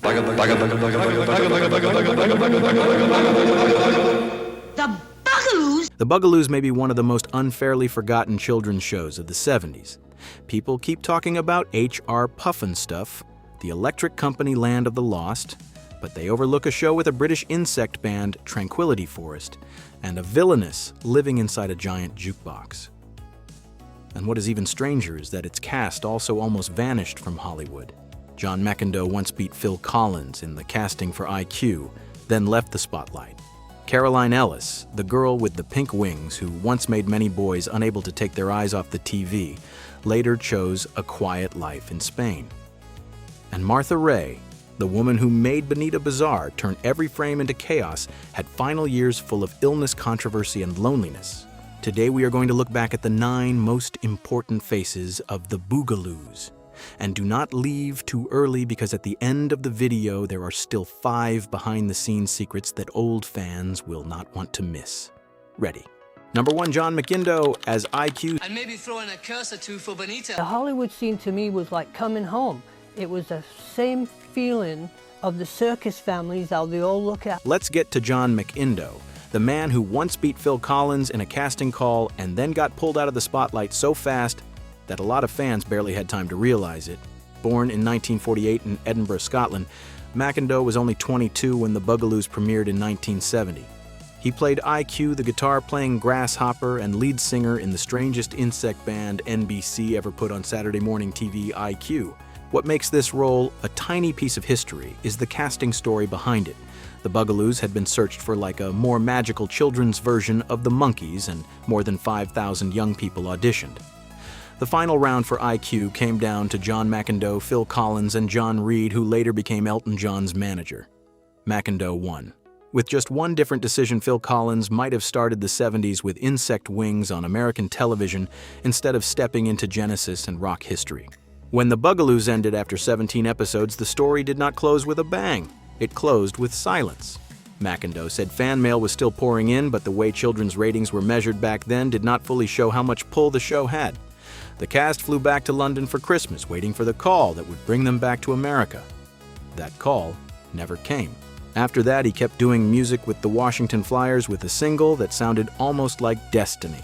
The Bugaloos? The Bugaloos may be one of the most unfairly forgotten children's shows of the 70s. People keep talking about H.R. Pufnstuf, the Electric Company Land of the Lost, but they overlook a show with a British insect band, Tranquility Forest, and a villainess living inside a giant jukebox. And what is even stranger is that its cast also almost vanished from Hollywood. John McIndoe once beat Phil Collins in the casting for IQ, then left the spotlight. Caroline Ellis, the girl with the pink wings who once made many boys unable to take their eyes off the TV, later chose a quiet life in Spain. And Martha Raye, the woman who made Benita Bizarre turn every frame into chaos, had final years full of illness, controversy, and loneliness. Today we are going to look back at the 9 most important faces of the Bugaloos. And do not leave too early, because at the end of the video there are still 5 behind-the-scenes secrets that old fans will not want to miss. Ready? Number 1, John McIndoe as IQ. And maybe throw in a curse or 2 for Bonita. The Hollywood scene to me was like coming home. It was the same feeling of the circus families, how they all look at. Let's get to John McIndoe, the man who once beat Phil Collins in a casting call and then got pulled out of the spotlight so fast that a lot of fans barely had time to realize it. Born in 1948 in Edinburgh, Scotland, McIndoe was only 22 when the Bugaloos premiered in 1970. He played IQ, the guitar-playing grasshopper and lead singer in the strangest insect band NBC ever put on Saturday morning TV, IQ. What makes this role a tiny piece of history is the casting story behind it. The Bugaloos had been searched for like a more magical children's version of the Monkees, and more than 5,000 young people auditioned. The final round for IQ came down to John McIndoe, Phil Collins, and John Reid, who later became Elton John's manager. McIndoe won. With just one different decision, Phil Collins might have started the 70s with insect wings on American television instead of stepping into Genesis and rock history. When the Bugaloos ended after 17 episodes, the story did not close with a bang. It closed with silence. McIndoe said fan mail was still pouring in, but the way children's ratings were measured back then did not fully show how much pull the show had. The cast flew back to London for Christmas, waiting for the call that would bring them back to America. That call never came. After that, he kept doing music with the Washington Flyers with a single that sounded almost like Destiny.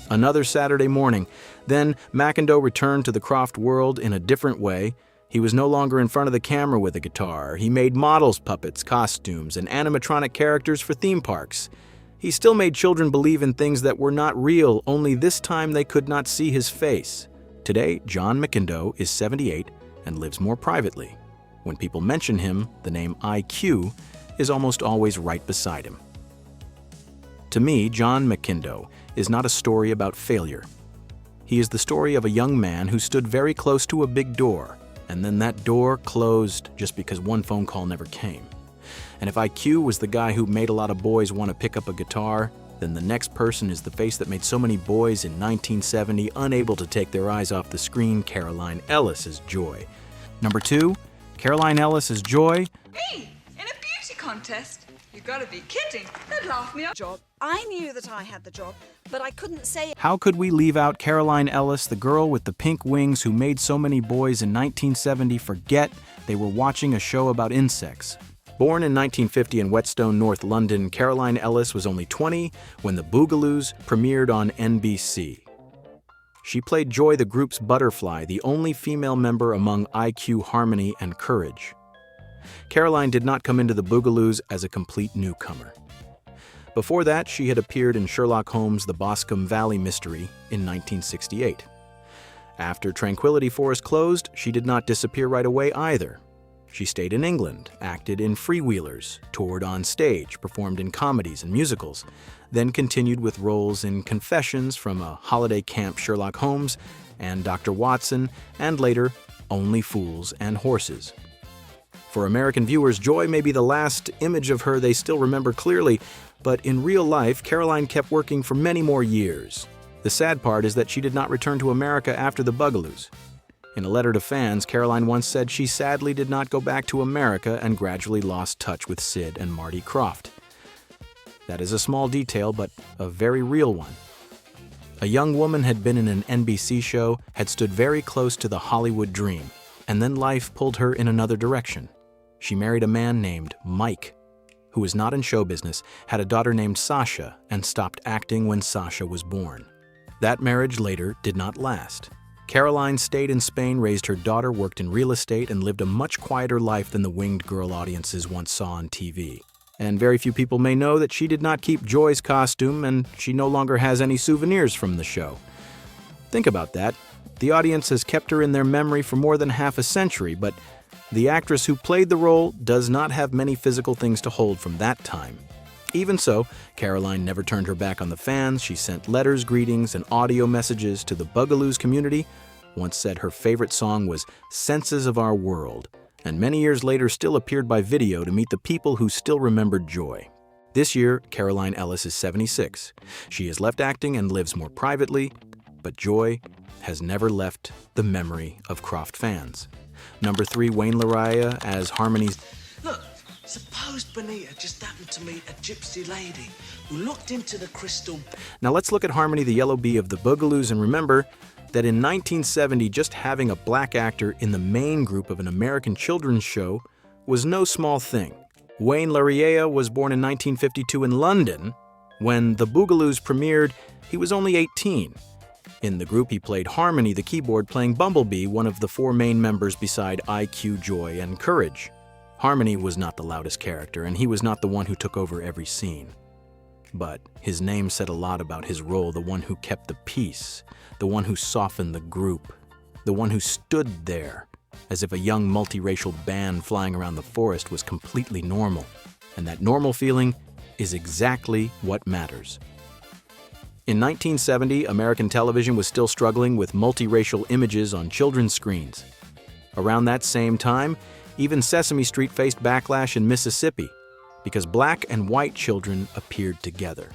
Another Saturday morning, then McIndoe returned to the Croft world in a different way. He was no longer in front of the camera with a guitar. He made models, puppets, costumes, and animatronic characters for theme parks. He still made children believe in things that were not real, only this time they could not see his face. Today, John McIndoe is 78 and lives more privately. When people mention him, the name IQ is almost always right beside him. To me, John McIndoe is not a story about failure. He is the story of a young man who stood very close to a big door, and then that door closed just because one phone call never came. And if IQ was the guy who made a lot of boys want to pick up a guitar, then the next person is the face that made so many boys in 1970 unable to take their eyes off the screen, Caroline Ellis as Joy. Number 2, Caroline Ellis as Joy. Me? In a beauty contest? You gotta be kidding. They'd laugh me up. Job. I knew that I had the job, but I couldn't say it. How could we leave out Caroline Ellis, the girl with the pink wings who made so many boys in 1970 forget they were watching a show about insects? Born in 1950 in Whetstone, North London, Caroline Ellis was only 20 when the Bugaloos premiered on NBC. She played Joy, the group's butterfly, the only female member among IQ, Harmony, and Courage. Caroline did not come into the Bugaloos as a complete newcomer. Before that, she had appeared in Sherlock Holmes' The Boscombe Valley Mystery in 1968. After Tranquility Forest closed, she did not disappear right away either. She stayed in England, acted in Freewheelers, toured on stage, performed in comedies and musicals, then continued with roles in Confessions from a Holiday Camp Sherlock Holmes and Dr. Watson, and later, Only Fools and Horses. For American viewers, Joy may be the last image of her they still remember clearly, but in real life, Caroline kept working for many more years. The sad part is that she did not return to America after the Bugaloos. In a letter to fans, Caroline once said she sadly did not go back to America and gradually lost touch with Sid and Marty Krofft. That is a small detail, but a very real one. A young woman had been in an NBC show, had stood very close to the Hollywood dream, and then life pulled her in another direction. she married a man named Mike, who was not in show business, had a daughter named Sasha, and stopped acting when Sasha was born. That marriage later did not last. Caroline stayed in Spain, raised her daughter, worked in real estate, and lived a much quieter life than the winged girl audiences once saw on TV. And very few people may know that she did not keep Joy's costume, and she no longer has any souvenirs from the show. Think about that. The audience has kept her in their memory for more than half a century, but the actress who played the role does not have many physical things to hold from that time. Even so, Caroline never turned her back on the fans. She sent letters, greetings, and audio messages to the Bugaloos community, once said her favorite song was Senses of Our World, and many years later still appeared by video to meet the people who still remembered Joy. This year, Caroline Ellis is 76. She has left acting and lives more privately, but Joy has never left the memory of Croft fans. Number 3, Wayne Laryea as Harmony's... Look, suppose Bonita just happened to meet a gypsy lady who looked into the crystal... Now let's look at Harmony, the yellow bee of the Bugaloos, and remember that in 1970, just having a black actor in the main group of an American children's show was no small thing. Wayne Laryea was born in 1952 in London. When the Bugaloos premiered, he was only 18. In the group, he played Harmony, the keyboard, playing Bumblebee, one of the 4 main members beside IQ, Joy, and Courage. Harmony was not the loudest character, and he was not the one who took over every scene. But his name said a lot about his role, the one who kept the peace, the one who softened the group, the one who stood there, as if a young multiracial band flying around the forest was completely normal. And that normal feeling is exactly what matters. In 1970, American television was still struggling with multiracial images on children's screens. Around that same time, even Sesame Street faced backlash in Mississippi because black and white children appeared together.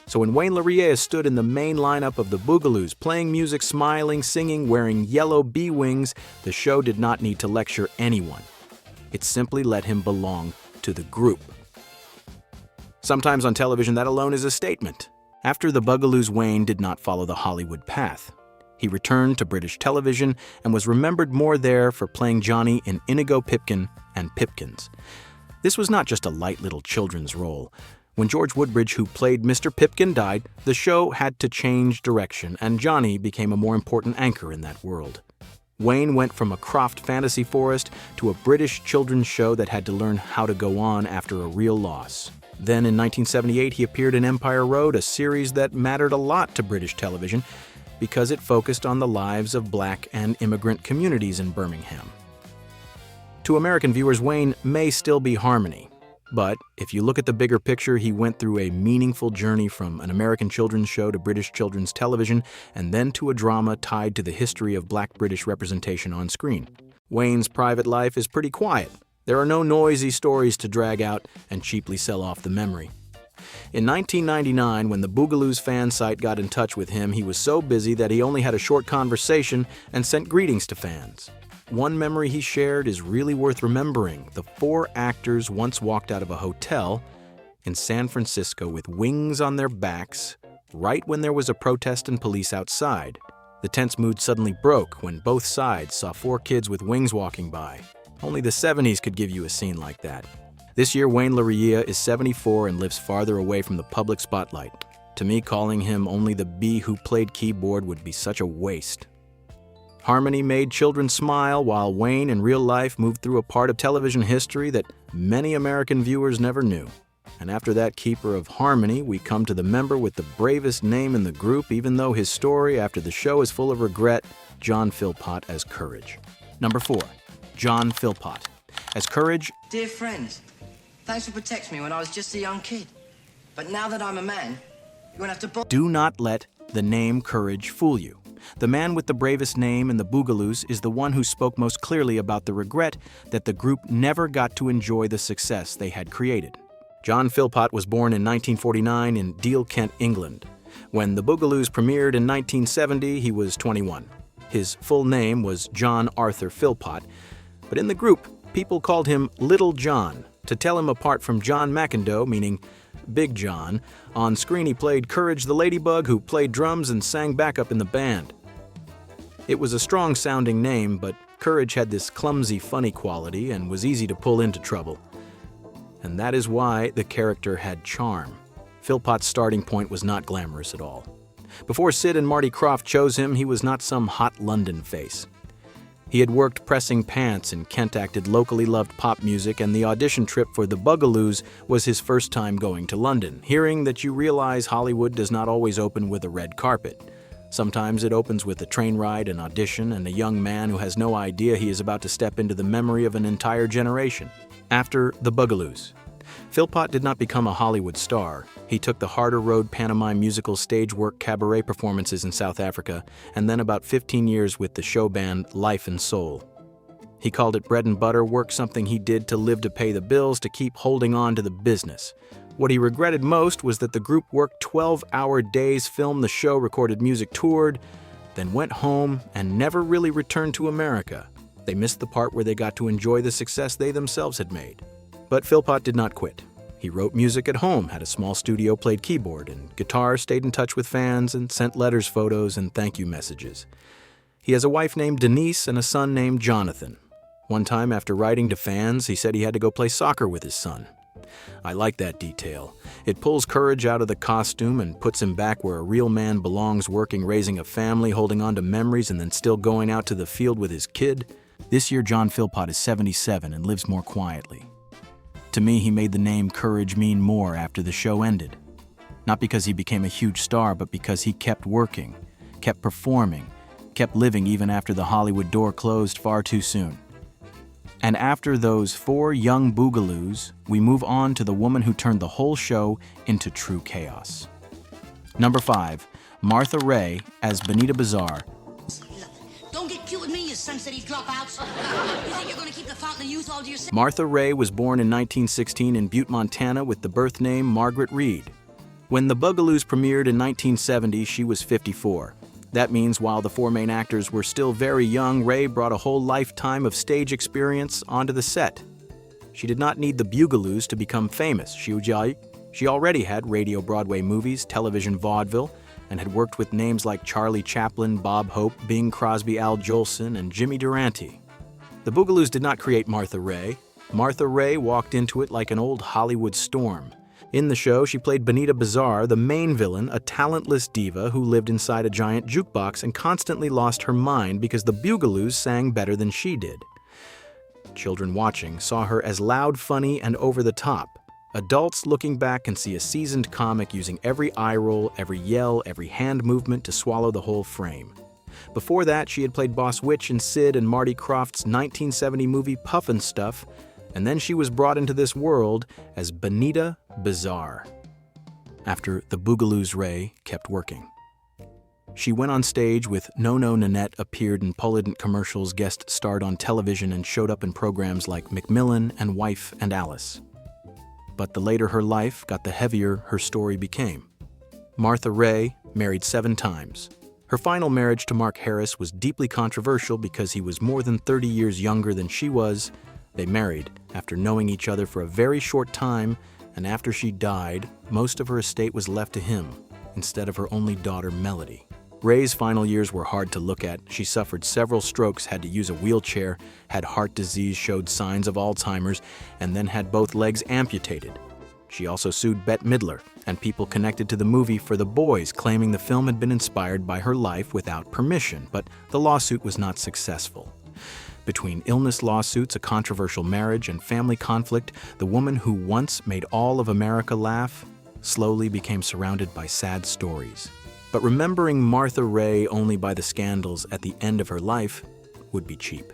So when Wayne Laryea stood in the main lineup of the Bugaloos, playing music, smiling, singing, wearing yellow bee wings, the show did not need to lecture anyone. It simply let him belong to the group. Sometimes on television, that alone is a statement. After the Bugaloos, Wayne did not follow the Hollywood path. He returned to British television and was remembered more there for playing Johnny in Inigo Pipkin and Pipkins. This was not just a light little children's role. When George Woodbridge, who played Mr. Pipkin, died, the show had to change direction, and Johnny became a more important anchor in that world. Wayne went from a Croft fantasy forest to a British children's show that had to learn how to go on after a real loss. Then in 1978, he appeared in Empire Road, a series that mattered a lot to British television because it focused on the lives of black and immigrant communities in Birmingham. To American viewers, Wayne may still be Harmony, but if you look at the bigger picture, he went through a meaningful journey from an American children's show to British children's television and then to a drama tied to the history of black British representation on screen. Wayne's private life is pretty quiet. There are no noisy stories to drag out and cheaply sell off the memory. In 1999, when the Bugaloos fan site got in touch with him, he was so busy that he only had a short conversation and sent greetings to fans. One memory he shared is really worth remembering. The 4 actors once walked out of a hotel in San Francisco with wings on their backs right when there was a protest and police outside. The tense mood suddenly broke when both sides saw 4 kids with wings walking by. Only the 70s could give you a scene like that. This year, Wayne Laryea is 74 and lives farther away from the public spotlight. To me, calling him only the bee who played keyboard would be such a waste. Harmony made children smile, while Wayne in real life moved through a part of television history that many American viewers never knew. And after that keeper of Harmony, we come to the member with the bravest name in the group, even though his story after the show is full of regret, John Philpot as Courage. Number 4. John Philpot as Courage. Dear friends, thanks for protecting me when I was just a young kid. But now that I'm a man, you're gonna have to... Do not let the name Courage fool you. The man with the bravest name in the Bugaloos is the one who spoke most clearly about the regret that the group never got to enjoy the success they had created. John Philpot was born in 1949 in Deal, Kent, England. When the Bugaloos premiered in 1970, he was 21. His full name was John Arthur Philpot, but in the group, people called him Little John to tell him apart from John McIndoe, meaning Big John. On screen, he played Courage the Ladybug, who played drums and sang backup in the band. It was a strong-sounding name, but Courage had this clumsy, funny quality and was easy to pull into trouble. And that is why the character had charm. Philpot's starting point was not glamorous at all. Before Sid and Marty Krofft chose him, he was not some hot London face. He had worked pressing pants and Kent-acted locally loved pop music, and the audition trip for the Bugaloos was his first time going to London, hearing that you realize Hollywood does not always open with a red carpet. Sometimes it opens with a train ride, an audition, and a young man who has no idea he is about to step into the memory of an entire generation. After the Bugaloos, Philpot did not become a Hollywood star. He took the harder road pantomime musical stage work cabaret performances in South Africa, and then about 15 years with the show band Life and Soul. He called it bread and butter work, something he did to live to pay the bills, to keep holding on to the business. What he regretted most was that the group worked 12-hour days, filmed the show, recorded music, toured, then went home and never really returned to America. They missed the part where they got to enjoy the success they themselves had made. But Philpot did not quit. He wrote music at home, had a small studio, played keyboard and guitar, stayed in touch with fans, and sent letters, photos, and thank you messages. He has a wife named Denise and a son named Jonathan. One time after writing to fans, he said he had to go play soccer with his son. I like that detail. It pulls Courage out of the costume and puts him back where a real man belongs, working, raising a family, holding on to memories, and then still going out to the field with his kid. This year, John Philpot is 77 and lives more quietly. To me, he made the name Courage mean more after the show ended. Not because he became a huge star, but because he kept working, kept performing, kept living even after the Hollywood door closed far too soon. And after those 4 young Bugaloos, we move on to the woman who turned the whole show into true chaos. Number 5, Martha Raye as Benita Bizarre. Don't get cute with me, you sensitive dropouts. You think you're gonna keep the fountain of youth all to yourself? Martha Raye was born in 1916 in Butte, Montana, with the birth name Margaret Reed. When the Bugaloos premiered in 1970, she was 54. That means while the 4 main actors were still very young, Raye brought a whole lifetime of stage experience onto the set. She did not need the Bugaloos to become famous. She already had radio Broadway movies, television vaudeville, and had worked with names like Charlie Chaplin, Bob Hope, Bing Crosby, Al Jolson, and Jimmy Durante. The Bugaloos did not create Martha Raye. Martha Raye walked into it like an old Hollywood storm. In the show, she played Benita Bizarre, the main villain, a talentless diva who lived inside a giant jukebox and constantly lost her mind because the Bugaloos sang better than she did. Children watching saw her as loud, funny, and over the top. Adults looking back can see a seasoned comic using every eye roll, every yell, every hand movement to swallow the whole frame. Before that, she had played Boss Witch in Sid and Marty Krofft's 1970 movie Puffin' Stuff, and then she was brought into this world as Benita Bizarre. After the Bugaloos, Raye kept working. She went on stage with No No Nanette, appeared in Polydent commercials, guest starred on television, and showed up in programs like Macmillan and Wife and Alice. But the later her life got, the heavier her story became. Martha Raye married 7 times. Her final marriage to Mark Harris was deeply controversial because he was more than 30 years younger than she was. They married after knowing each other for a very short time, and after she died, most of her estate was left to him, instead of her only daughter, Melody. Raye's final years were hard to look at. She suffered several strokes, had to use a wheelchair, had heart disease, showed signs of Alzheimer's, and then had both legs amputated. She also sued Bette Midler and people connected to the movie for The Boys, claiming the film had been inspired by her life without permission, but the lawsuit was not successful. Between illness lawsuits, a controversial marriage, and family conflict, the woman who once made all of America laugh slowly became surrounded by sad stories. But remembering Martha Raye only by the scandals at the end of her life would be cheap.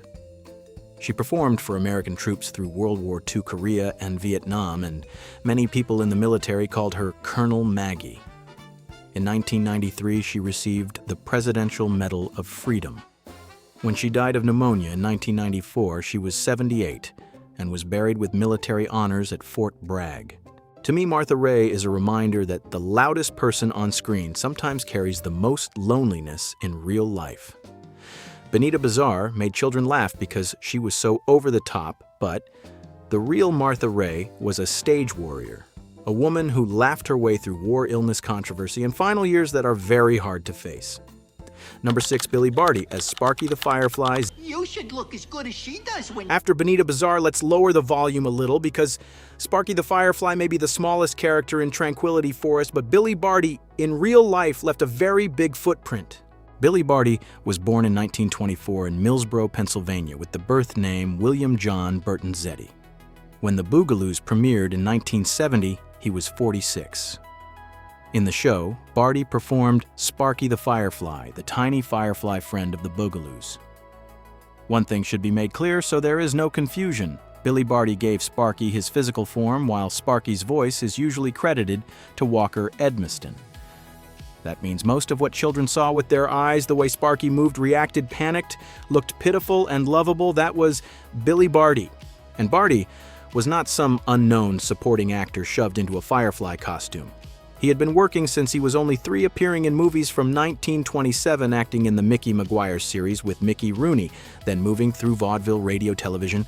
She performed for American troops through World War II, Korea, and Vietnam, and many people in the military called her Colonel Maggie. In 1993, she received the Presidential Medal of Freedom. When she died of pneumonia in 1994, she was 78 and was buried with military honors at Fort Bragg. To me, Martha Raye is a reminder that the loudest person on screen sometimes carries the most loneliness in real life. Benita Bizarre made children laugh because she was so over the top, but the real Martha Raye was a stage warrior, a woman who laughed her way through war, illness, controversy, and final years that are very hard to face. Number 6, Billy Barty as Sparky the Firefly. You should look as good as she does when... After Benita Bizarre, let's lower the volume a little because Sparky the Firefly may be the smallest character in Tranquility Forest, but Billy Barty in real life left a very big footprint. Billy Barty was born in 1924 in Millsboro, Pennsylvania, with the birth name William John Bertonzetti. When the Bugaloos premiered in 1970, he was 46. In the show, Barty performed Sparky the Firefly, the tiny firefly friend of the Bugaloos. One thing should be made clear so there is no confusion. Billy Barty gave Sparky his physical form, while Sparky's voice is usually credited to Walker Edmiston. That means most of what children saw with their eyes, the way Sparky moved, reacted, panicked, looked pitiful and lovable, that was Billy Barty. And Barty was not some unknown supporting actor shoved into a firefly costume. He had been working since he was only 3, appearing in movies from 1927, acting in the Mickey Maguire series with Mickey Rooney, then moving through vaudeville, radio, television,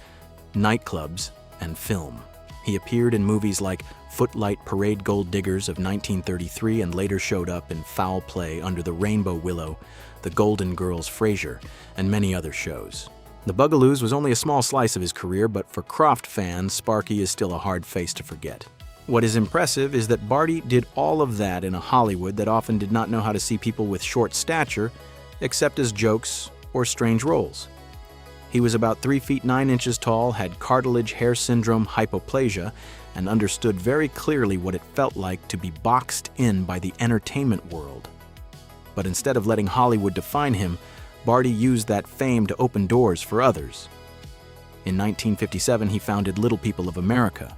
nightclubs, and film. He appeared in movies like Footlight Parade Gold Diggers of 1933 and later showed up in Foul Play, Under the Rainbow Willow, The Golden Girls Frasier, and many other shows. The Bugaloos was only a small slice of his career, but for Croft fans, Sparky is still a hard face to forget. What is impressive is that Barty did all of that in a Hollywood that often did not know how to see people with short stature except as jokes or strange roles. He was about 3 feet 9 inches tall, had cartilage hair syndrome hypoplasia, and understood very clearly what it felt like to be boxed in by the entertainment world. But instead of letting Hollywood define him, Barty used that fame to open doors for others. In 1957, he founded Little People of America.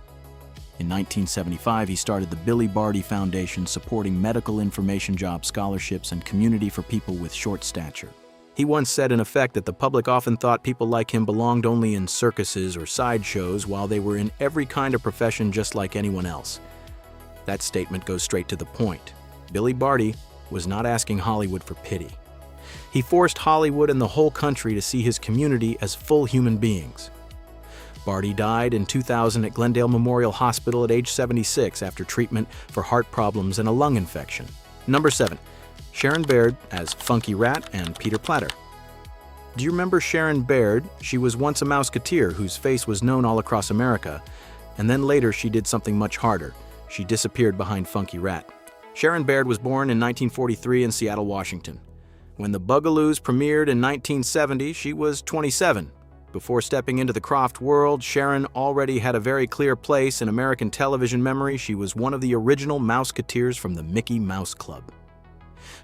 In 1975, he started the Billy Barty Foundation, supporting medical information job scholarships and community for people with short stature. He once said in effect that the public often thought people like him belonged only in circuses or sideshows, while they were in every kind of profession just like anyone else. That statement goes straight to the point. Billy Barty was not asking Hollywood for pity. He forced Hollywood and the whole country to see his community as full human beings. Barty died in 2000 at Glendale Memorial Hospital at age 76 after treatment for heart problems and a lung infection. Number 7. Sharon Baird as Funky Rat and Peter Platter. Do you remember Sharon Baird? She was once a Mouseketeer whose face was known all across America, and then later she did something much harder. She disappeared behind Funky Rat. Sharon Baird was born in 1943 in Seattle, Washington. When the Bugaloos premiered in 1970, she was 27. Before stepping into the Croft world, Sharon already had a very clear place in American television memory. She was one of the original Mouseketeers from the Mickey Mouse Club.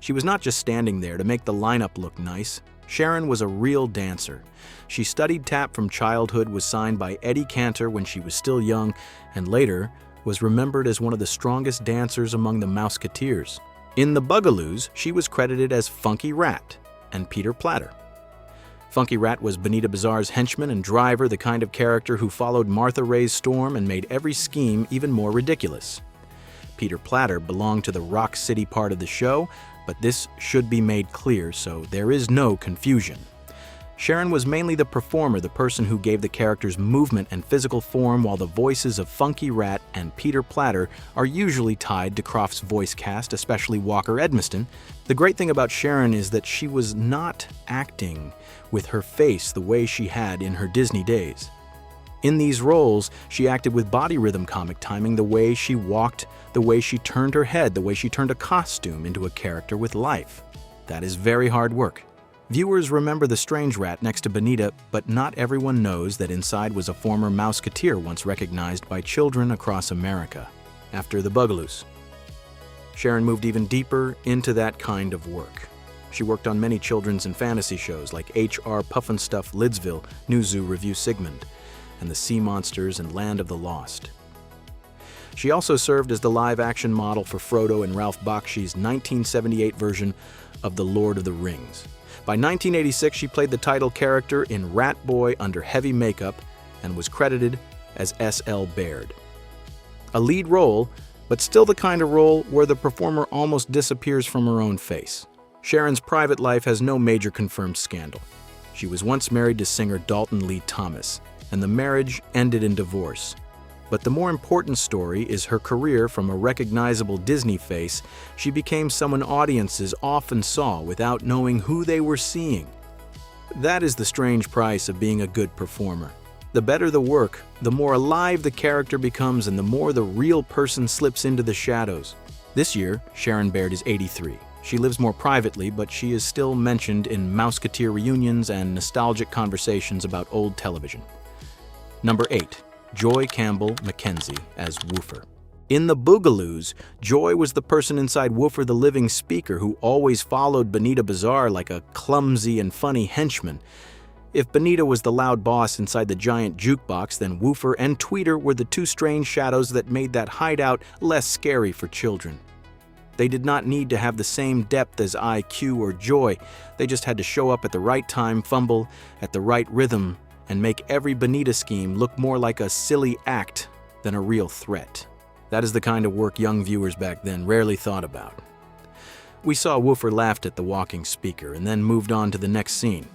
She was not just standing there to make the lineup look nice. Sharon was a real dancer. She studied tap from childhood, was signed by Eddie Cantor when she was still young, and later was remembered as one of the strongest dancers among the Mouseketeers. In the Bugaloos, she was credited as Funky Rat and Peter Platter. Funky Rat was Benita Bizarre's henchman and driver, the kind of character who followed Martha Raye's storm and made every scheme even more ridiculous. Peter Platter belonged to the Rock City part of the show, but this should be made clear so there is no confusion. Sharon was mainly the performer, the person who gave the characters movement and physical form, while the voices of Funky Rat and Peter Platter are usually tied to Croft's voice cast, especially Walker Edmiston. The great thing about Sharon is that she was not acting with her face the way she had in her Disney days. In these roles, she acted with body rhythm comic timing, the way she walked, the way she turned her head, the way she turned a costume into a character with life. That is very hard work. Viewers remember the strange rat next to Bonita, but not everyone knows that inside was a former Mouseketeer once recognized by children across America. After the Bugaloos, Sharon moved even deeper into that kind of work. She worked on many children's and fantasy shows like H.R. Pufnstuf Lidsville, New Zoo Review Sigmund, and The Sea Monsters and Land of the Lost. She also served as the live-action model for Frodo in Ralph Bakshi's 1978 version of The Lord of the Rings. By 1986, she played the title character in Rat Boy under heavy makeup and was credited as S.L. Baird. A lead role, but still the kind of role where the performer almost disappears from her own face. Sharon's private life has no major confirmed scandal. She was once married to singer Dalton Lee Thomas, and the marriage ended in divorce. But the more important story is her career. From a recognizable Disney face, she became someone audiences often saw without knowing who they were seeing. That is the strange price of being a good performer. The better the work, the more alive the character becomes and the more the real person slips into the shadows. This year, Sharon Baird is 83. She lives more privately, but she is still mentioned in Mouseketeer reunions and nostalgic conversations about old television. Number 8. Joy Campbell Mackenzie as Woofer. In the Bugaloos, Joy was the person inside Woofer the living speaker who always followed Benita Bizarre like a clumsy and funny henchman. If Bonita was the loud boss inside the giant jukebox, then Woofer and Tweeter were the two strange shadows that made that hideout less scary for children. They did not need to have the same depth as IQ or Joy. They just had to show up at the right time, fumble at the right rhythm, and make every Bonita scheme look more like a silly act than a real threat. That is the kind of work young viewers back then rarely thought about. We saw Woofer laughed at the walking speaker and then moved on to the next scene.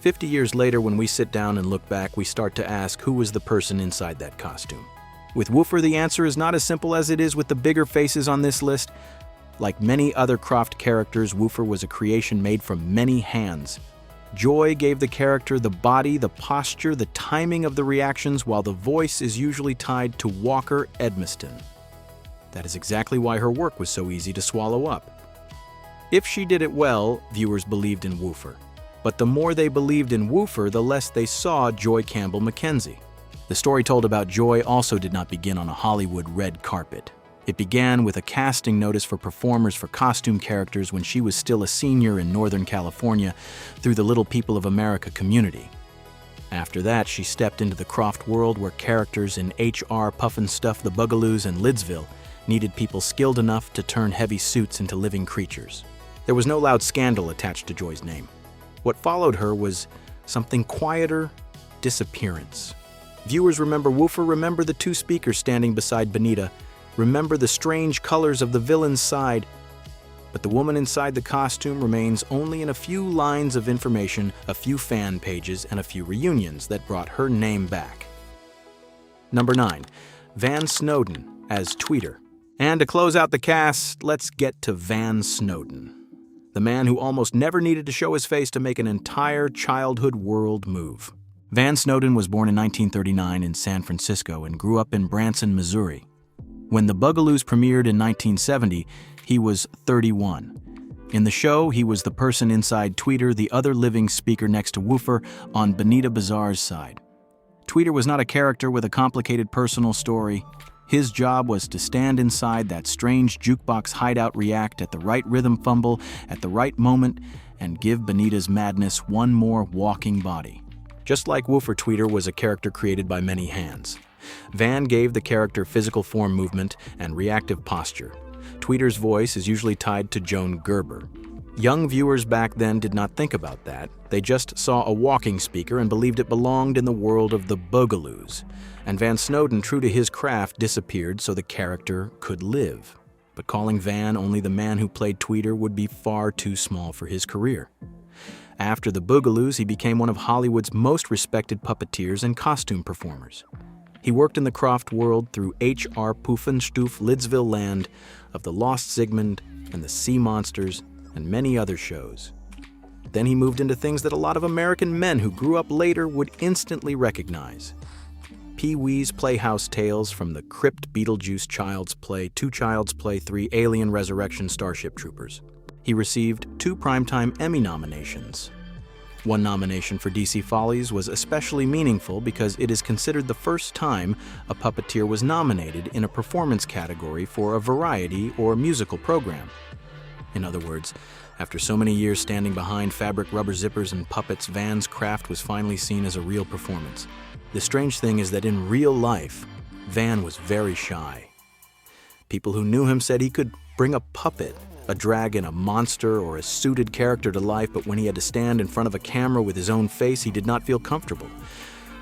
50 years later, when we sit down and look back, we start to ask who was the person inside that costume. With Woofer, the answer is not as simple as it is with the bigger faces on this list. Like many other Croft characters, Woofer was a creation made from many hands. Joy gave the character the body, the posture, the timing of the reactions, while the voice is usually tied to Walker Edmiston. That is exactly why her work was so easy to swallow up. If she did it well, viewers believed in Woofer. But the more they believed in Woofer, the less they saw Joy Campbell Mackenzie. The story told about Joy also did not begin on a Hollywood red carpet. It began with a casting notice for performers for costume characters when she was still a senior in Northern California through the Little People of America community. After that, she stepped into the Croft world where characters in HR, Pufnstuf, the Bugaloos, and Lidsville needed people skilled enough to turn heavy suits into living creatures. There was no loud scandal attached to Joy's name. What followed her was something quieter: disappearance. Viewers remember Woofer, remember the two speakers standing beside Bonita, remember the strange colors of the villain's side, but the woman inside the costume remains only in a few lines of information, a few fan pages, and a few reunions that brought her name back. Number 9. Van Snowden as Tweeter. And to close out the cast, let's get to Van Snowden, the man who almost never needed to show his face to make an entire childhood world move. Van Snowden was born in 1939 in San Francisco and grew up in Branson, Missouri. When the Bugaloos premiered in 1970, he was 31. In the show, he was the person inside Tweeter, the other living speaker next to Woofer, on Benita Bizarre's side. Tweeter was not a character with a complicated personal story. His job was to stand inside that strange jukebox hideout, react at the right rhythm fumble at the right moment, and give Bonita's madness one more walking body. Just like Woofer, Tweeter was a character created by many hands. Van gave the character physical form movement and reactive posture. Tweeter's voice is usually tied to Joan Gerber. Young viewers back then did not think about that. They just saw a walking speaker and believed it belonged in the world of the Bugaloos. And Van Snowden, true to his craft, disappeared so the character could live. But calling Van only the man who played Tweeter would be far too small for his career. After the Bugaloos, he became one of Hollywood's most respected puppeteers and costume performers. He worked in the Croft world through H.R. Pufnstuf, Lidsville Land, of The Lost Zygmunt, and The Sea Monsters, and many other shows. Then he moved into things that a lot of American men who grew up later would instantly recognize. Pee-wee's Playhouse Tales, from the Crypt Beetlejuice Child's Play to Child's Play 3 Alien Resurrection Starship Troopers. He received 2 Primetime Emmy nominations. One nomination for DC Follies was especially meaningful because it is considered the first time a puppeteer was nominated in a performance category for a variety or musical program. In other words, after so many years standing behind fabric rubber zippers and puppets, Van's craft was finally seen as a real performance. The strange thing is that in real life, Van was very shy. People who knew him said he could bring a puppet, a dragon, a monster, or a suited character to life, but when he had to stand in front of a camera with his own face, he did not feel comfortable.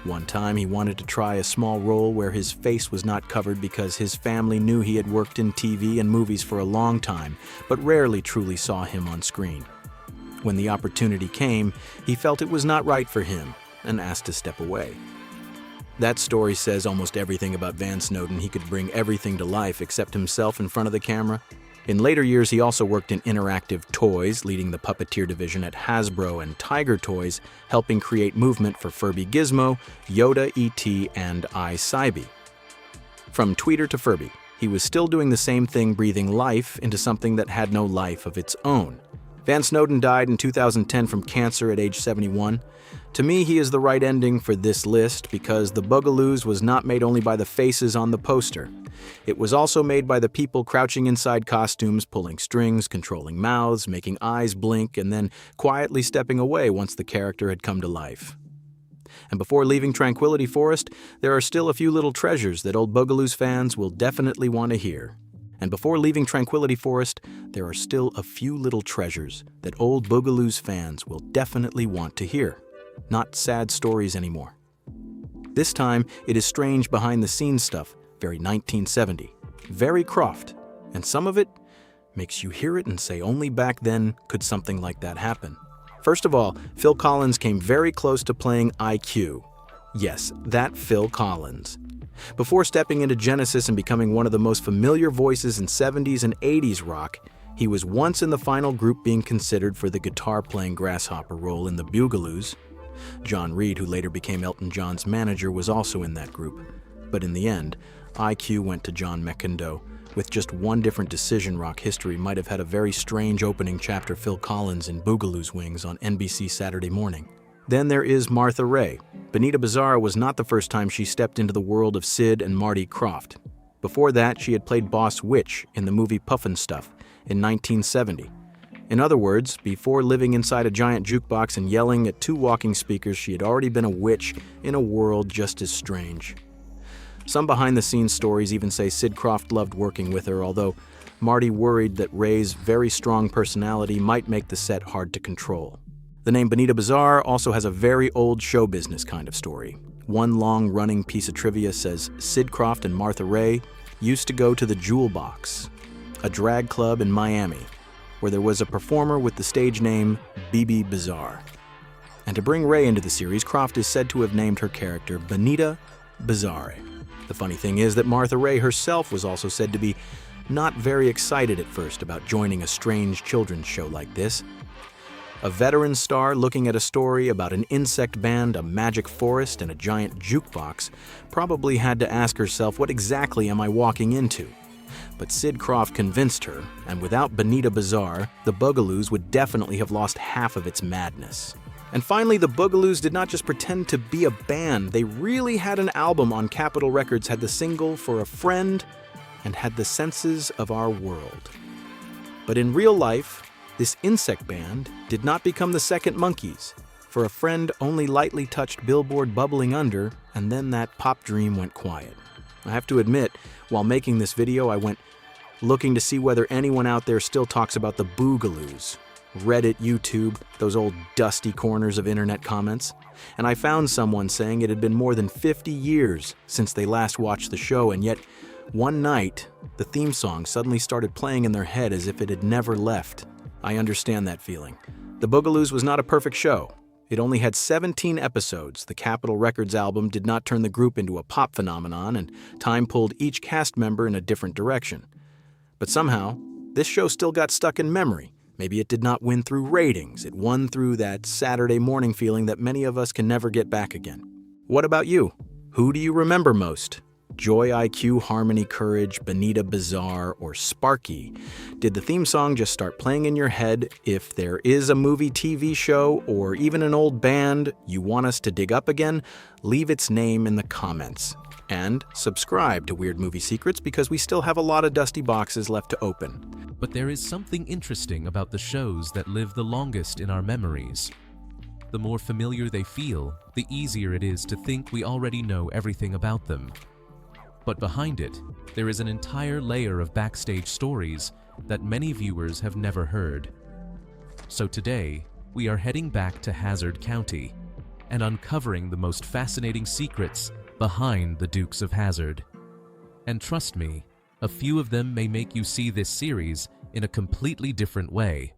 One time, he wanted to try a small role where his face was not covered because his family knew he had worked in TV and movies for a long time, but rarely truly saw him on screen. When the opportunity came, he felt it was not right for him and asked to step away. That story says almost everything about Van Snowden. He could bring everything to life except himself in front of the camera. In later years, he also worked in interactive toys, leading the puppeteer division at Hasbro and Tiger Toys, helping create movement for Furby Gizmo, Yoda, E.T., and iCybe. From tweeter to Furby, he was still doing the same thing, breathing life into something that had no life of its own. Van Snowden died in 2010 from cancer at age 71. To me, he is the right ending for this list because the Bugaloos was not made only by the faces on the poster. It was also made by the people crouching inside costumes, pulling strings, controlling mouths, making eyes blink, and then quietly stepping away once the character had come to life. And before leaving Tranquility Forest, there are still a few little treasures that old Bugaloos fans will definitely want to hear. And before leaving Tranquility Forest, there are still a few little treasures that old Bugaloos fans will definitely want to hear. Not sad stories anymore. This time, it is strange behind-the-scenes stuff, very 1970, very Croft, and some of it makes you hear it and say only back then could something like that happen. First of all, Phil Collins came very close to playing IQ. Yes, that Phil Collins. Before stepping into Genesis and becoming one of the most familiar voices in 70s and 80s rock, he was once in the final group being considered for the guitar-playing grasshopper role in the Bugaloos. John Reid, who later became Elton John's manager, was also in that group. But in the end, IQ went to John McIndoe. With just one different decision, rock history might have had a very strange opening chapter Phil Collins in Bugaloos Wings on NBC Saturday morning. Then there is Martha Raye. Benita Bizarre was not the first time she stepped into the world of Sid and Marty Krofft. Before that, she had played Boss Witch in the movie Puffin' Stuff in 1970. In other words, before living inside a giant jukebox and yelling at two walking speakers, she had already been a witch in a world just as strange. Some behind-the-scenes stories even say Sid Krofft loved working with her, although Marty worried that Raye's very strong personality might make the set hard to control. The name Benita Bizarre also has a very old show business kind of story. One long-running piece of trivia says Sid Krofft and Martha Raye used to go to the Jukebox, a drag club in Miami, where there was a performer with the stage name Benita Bizarre. And to bring Raye into the series, Krofft is said to have named her character Benita Bizarre. The funny thing is that Martha Raye herself was also said to be not very excited at first about joining a strange children's show like this. A veteran star looking at a story about an insect band, a magic forest, and a giant jukebox probably had to ask herself, what exactly am I walking into? But Sid Krofft convinced her, and without Benita Bizarre, the Bugaloos would definitely have lost half of its madness. And finally, the Bugaloos did not just pretend to be a band, they really had an album on Capitol Records, had the single For a Friend, and had the senses of our world. But in real life, this insect band did not become the Second Monkeys. For a Friend only lightly touched Billboard bubbling under, and then that pop dream went quiet. I have to admit, while making this video, I went looking to see whether anyone out there still talks about the Bugaloos. Reddit, YouTube, those old dusty corners of internet comments. And I found someone saying it had been more than 50 years since they last watched the show, and yet one night, the theme song suddenly started playing in their head as if it had never left. I understand that feeling. The Bugaloos was not a perfect show. It only had 17 episodes. The Capitol Records album did not turn the group into a pop phenomenon, and time pulled each cast member in a different direction. But somehow, this show still got stuck in memory. Maybe it did not win through ratings. It won through that Saturday morning feeling that many of us can never get back again. What about you? Who do you remember most? Joy, IQ, Harmony, Courage, Benita Bizarre, or Sparky? Did the theme song just start playing in your head? If there is a movie, TV show, or even an old band you want us to dig up again, leave its name in the comments. And subscribe to Weird Movie Secrets because we still have a lot of dusty boxes left to open. But there is something interesting about the shows that live the longest in our memories. The more familiar they feel, the easier it is to think we already know everything about them. But behind it, there is an entire layer of backstage stories that many viewers have never heard. So today, we are heading back to Hazard County and uncovering the most fascinating secrets behind the Dukes of Hazzard. And trust me, a few of them may make you see this series in a completely different way.